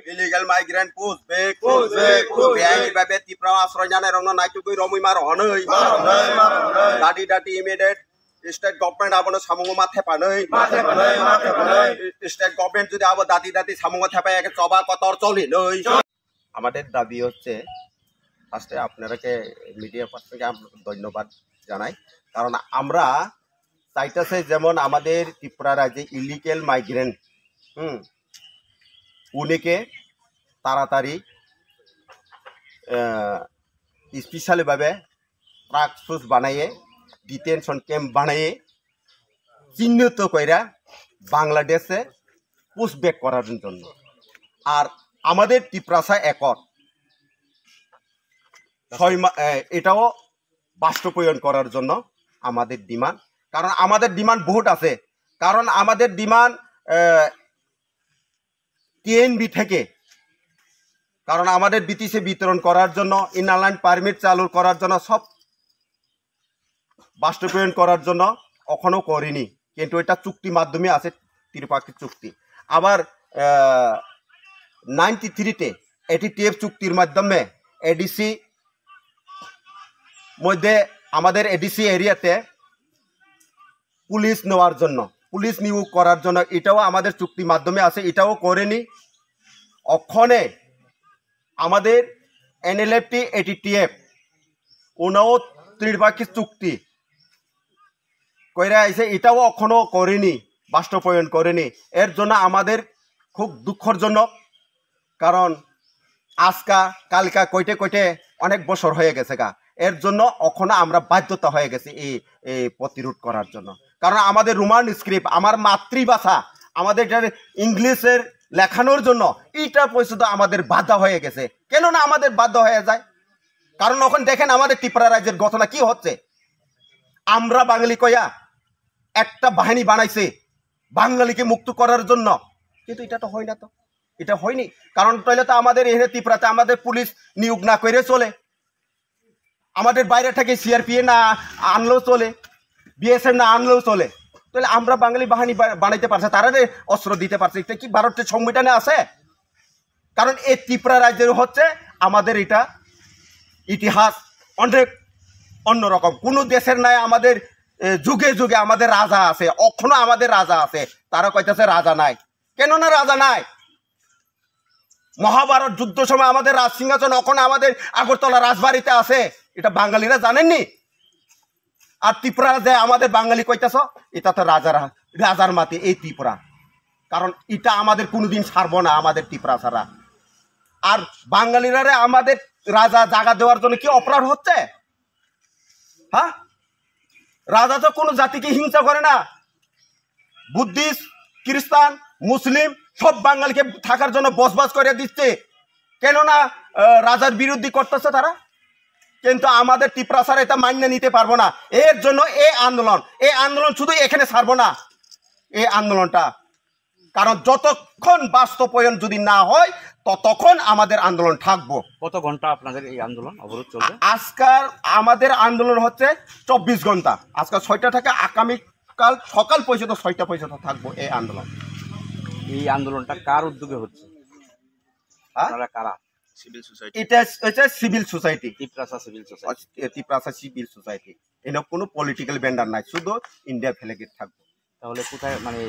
Illegal migrant pushback. Behind babe tipra asroy jane rongno naitugui romui mar honoi. Dati immediate state government abono samungo mathe panoi. State government যদি আবার দাতি সামুঙ্গ থাপায় একে চবা কতর চলি নই। আমাদের দাবি হচ্ছে ফার্স্টে আপনারাকে মিডিয়ার পাশ থেকে ধন্যবাদ জানাই, কারণ আমরা চাইতেছে যেমন আমাদের ত্রিপুরা রাজ্যে ইলিগেল মাইগ্রেন্ট উনিকে তাড়াতাড়ি স্পেশালিভাবে ট্রাক সুস বানাইয়ে ডিটেনশন ক্যাম্প বানাইয়ে চিহ্নিত কইরা বাংলাদেশে পুশব্যাক করার জন্য। আর আমাদের ত্রিপুরা একর এটাও বাস্তবায়ন করার জন্য আমাদের ডিমান্ড, কারণ আমাদের ডিমান্ড বহুত আছে। কারণ আমাদের ডিমান্ড টিএনবি থেকে, কারণ আমাদের বিটিসি বিতরণ করার জন্য, ইনলাইন পারমিট চালু করার জন্য, সব বাস্তবায়ন করার জন্য এখনো করিনি, কিন্তু এটা চুক্তি মাধ্যমে আছে, ত্রিপাক্ষিক চুক্তি। আবার 93-তে এটিটিএফ চুক্তির মাধ্যমে এডিসি মধ্যে আমাদের এডিসি এরিয়াতে পুলিশ নেওয়ার জন্য, পুলিশ নিয়োগ করার জন্য, এটাও আমাদের চুক্তি মাধ্যমে আছে, এটাও করেনি। অক্ষণে আমাদের এনএলএফটি এটিটিএফ ওনাও ত্রিপাক্ষিক চুক্তি কইরা আইছে, এটাও এখনো করেনি, বাস্তবায়ন করেনি। এর জন্য আমাদের খুব দুঃখজনক, কারণ আজকা কালকা কইটে অনেক বছর হয়ে গেছে গা। এর জন্য এখনো আমরা বাধ্যতা হয়ে গেছে এই প্রতিরোধ করার জন্য। কারণ আমাদের রোমান স্ক্রিপ্ট, আমার মাতৃভাষা, আমাদের ইংলিশের লেখানোর জন্য এটা পর্যন্ত আমাদের বাধা হয়ে গেছে। কেন না আমাদের বাধ্য হয়ে যায়? কারণ এখন দেখেন আমাদের ত্রিপুরা রাজ্যের ঘটনা কি হচ্ছে। আমরা বাঙালি কইয়া একটা বাহিনী বানাইছে বাঙালিকে মুক্ত করার জন্য, কিন্তু এটা তো হয় না, তো এটা হয়নি। কারণ তাহলে তো আমাদের এখানে ত্রিপুরাতে আমাদের পুলিশ নিয়োগ না করে চলে, আমাদের বাইরে থেকে সিআরপিএ না আনলেও চলে, বিএসএফ না আনলেও চলে। তাহলে আমরা বাঙালি বাহিনী বানাইতে পারছে, তারা অস্ত্র দিতে পারছে, এটা কি ভারতের সংবিধানে আছে? কারণ এই ত্রিপুরা রাজ্যের হচ্ছে আমাদের এটা ইতিহাস অনেক অন্যরকম। কোনো দেশের নাই আমাদের যুগে যুগে আমাদের রাজা আছে, এখনো আমাদের রাজা আছে। তারা কইতেছে রাজা নাই। কেন না রাজা নাই? মহাভারত যুদ্ধ সময় আমাদের রাজ সিংহাসন এখন আমাদের আগরতলা রাজবাড়িতে আছে, এটা বাঙালিরা জানেননি। আর ত্রিপুরা যে আমাদের বাঙালি কইতেছ, এটা তো রাজার মাটি এই ত্রিপুরা। কারণ এটা আমাদের কোনোদিন ছাড়বো না, আমাদের ত্রিপুরা ছাড়া। আর বাঙালিরা আমাদের রাজা জায়গা দেওয়ার জন্য কি অপরাধ হচ্ছে? হ্যাঁ, রাজা তো কোনো জাতিকে হিংসা করে না। বুদ্ধিস্ট, খ্রিস্টান, মুসলিম সব বাঙালিকে থাকার জন্য বসবাস করে দিচ্ছে। কেননা রাজার বিরোধী করতেছে তারা। কিন্তু আমাদের ত্রিপুরা স্যার এটা মান্য নিতে পারবো না। এর জন্য এই আন্দোলন শুধু এখানে ছাড়বো না, এই আন্দোলনটা। কারণ যতক্ষণ বাস্তবায়ন যদি না হয় ততক্ষণ আমাদের আন্দোলন থাকবো। কত ঘন্টা আপনাদের এই আন্দোলন অবরোধ চলবে? আজকাল আমাদের আন্দোলন হচ্ছে 24 ঘন্টা। আজকাল 6টা থেকে আগামীকাল সকাল পর্যন্ত 6টা পর্যন্ত থাকবো এই আন্দোলন। এই আন্দোলনটা কার উদ্যোগে হচ্ছে? আপনারা কারা? Civil society. এটা হচ্ছে civil society, Tripura civil society. এর কোনো পলিটিক্যাল ব্যান্ডার নাই, শুধু ইন্ডিয়া ফ্ল্যাগ থাকবো। তাহলে কোথায় মানে